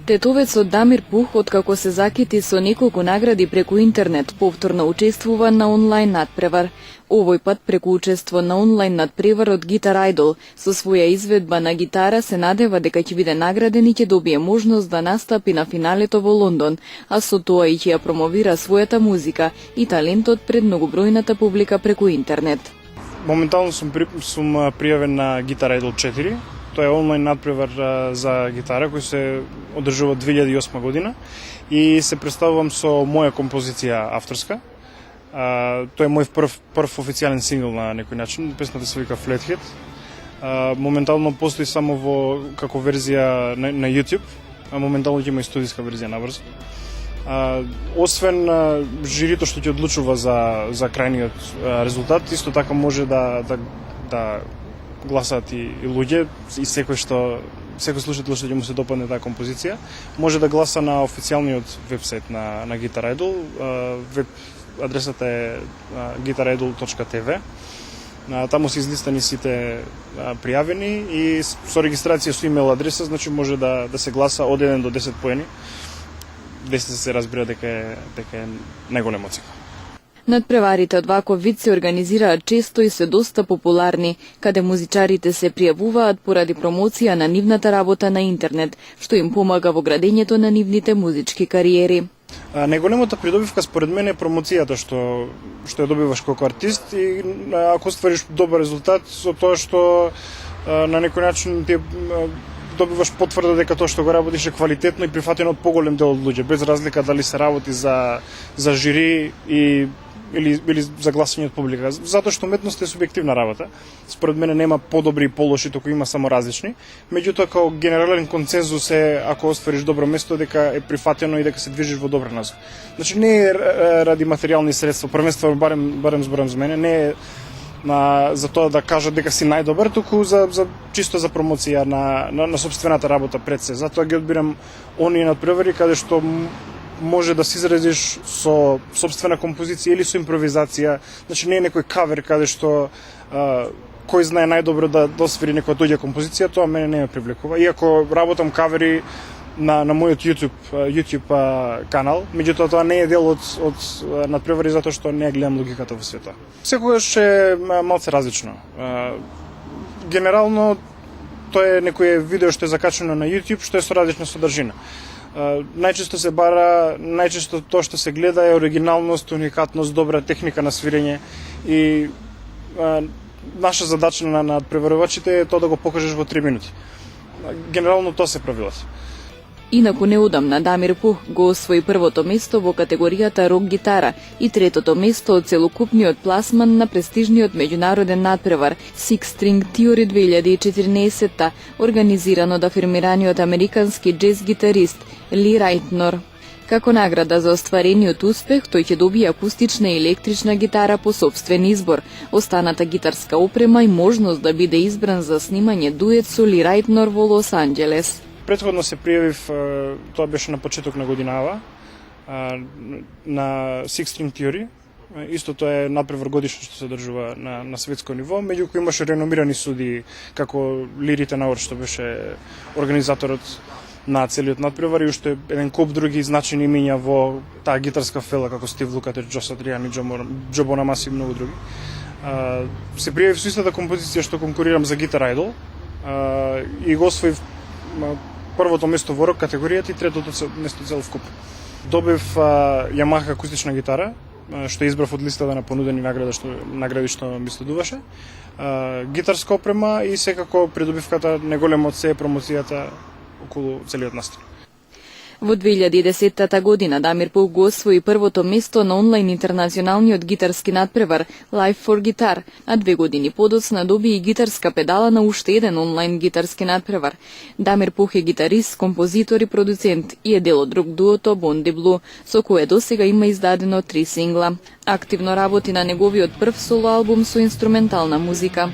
Тетовецот Дамир Пух, откако се закити со неколку награди преку интернет, повторно учествува на онлайн надпревар. Овој пат преку учество на онлайн надпревар од Гитар Idol. Со своја изведба на гитара се надева дека ќе биде награден и ќе добие можност да настапи на финалето во Лондон, а со тоа и ќе ја промовира својата музика и талентот пред многобројната публика преку интернет. Моментално сум пријавен на Гитар Idol 4. Тоа е онлайн надпревар за гитара кој се одржува 2008 година и се представувам со моја композиција авторска. Тоа е мој прв официјален сингл на некој начин. Песната се вика Flathead. Моментално постои само како верзија на YouTube, а моментално ќе има и студиска верзија наврз. Освен жирито што ќе одлучува за крајниот резултат, исто така може да гласаат и луѓе и секој слушател што ќе му се допадне таа композиција може да гласа на официјалниот вебсайт на Guitar Idol. Веб адресата е guitaridol.tv. Таму се излистани сите пријавени и со регистрација со имейл адреса, значи може да се гласа од 1 до 10 поени. 10 се разбира дека е најголем оценка. Надпреварите од ваков вид се организираат често и се доста популарни, каде музичарите се пријавуваат поради промоција на нивната работа на интернет, што им помага во градењето на нивните музички кариери. Најголемата придобивка според мен е промоцијата што ја добиваш како артист и ако оствариш добар резултат со тоа што на некој начин ти добиваш потврда дека тоа што го работиш е квалитетно и прифатено од поголем дел од луѓе, без разлика дали се работи за жири или за гласање од публика. Затоа што уметноста е субјективна работа. Според мене нема подобри и полоши, туку има само различни. Меѓутоа, како генерален консензус е, ако оствариш добро место, дека е прифатено и дека се движиш во добра насока. Значи не е ради материјални средства, првенствено барем зборам за мене, не е за тоа да кажат дека си најдобар, туку чисто за промоција на сопствената работа пред се. Затоа ги одбирам оние надпревари каде што може да се изразиш со сопствена композиција или со импровизација. Значи не е некој кавер каде што кој знае најдобро да освири некоја туѓа композиција, тоа мене не ме привлекува. Иако работам кавери на мојот YouTube канал, меѓутоа тоа не е дел од надпревари затоа што не гледам логиката во света. Секогаш е малце различно. Генерално тоа е некој видео што е закачено на YouTube што е со различна содржина. Најчесто се бара, најчесто тоа што се гледа е оригиналност, уникатност, добра техника на свирење и наша задача на надпреварувачите е тоа да го покажеш во 3 минути. Генерално тоа се правилата. Инаку неудамна Дамир Пух го освои првото место во категоријата рок гитара и третото место од целокупниот пласман на престижниот меѓународен надпревар Six String Theory 2014, организиран од афирмираниот американски джез гитарист Ли Райтнор. Како награда за остварениот успех, тој ќе добие акустична и електрична гитара по сопствен избор, останата гитарска опрема и можност да биде избран за снимање дует со Ли Райтнор во Лос Анџелес. Претходно се пријавив, тоа беше на почеток на годинава, на Six String Theory. Исто тоа е надпревар годишно што се одржува на светско ниво, меѓу кои имаше реномирани суди како Ли Райтнор што беше организаторот на целиот надпревар и уште еден куп други значени имиња во таа гитарска фела како Стив Лукатер, Джо Сатриани, Джо Бонамаси и многу други. Се пријавив со истата композиција што конкурирам за Guitar Idol и го освоив првото место во рок категоријата и третото место цел вкуп. Добив Yamaha акустична гитара, што избрав од листата на понудени награди што ми следуваше, гитарска опрема и секако придобивката неголема од се промоцијата околу целиот настан. Во 2010 година Дамир Пух го освои првото место на онлайн интернационалниот гитарски надпревар Live for Guitar, а 2 години подоцна доби и гитарска педала на уште еден онлайн гитарски надпревар. Дамир Пух е гитарист, композитор и продуцент и е дел од друг дуото Bondi Blue, со кое досега има издадено 3 сингла. Активно работи на неговиот прв соло албум со инструментална музика.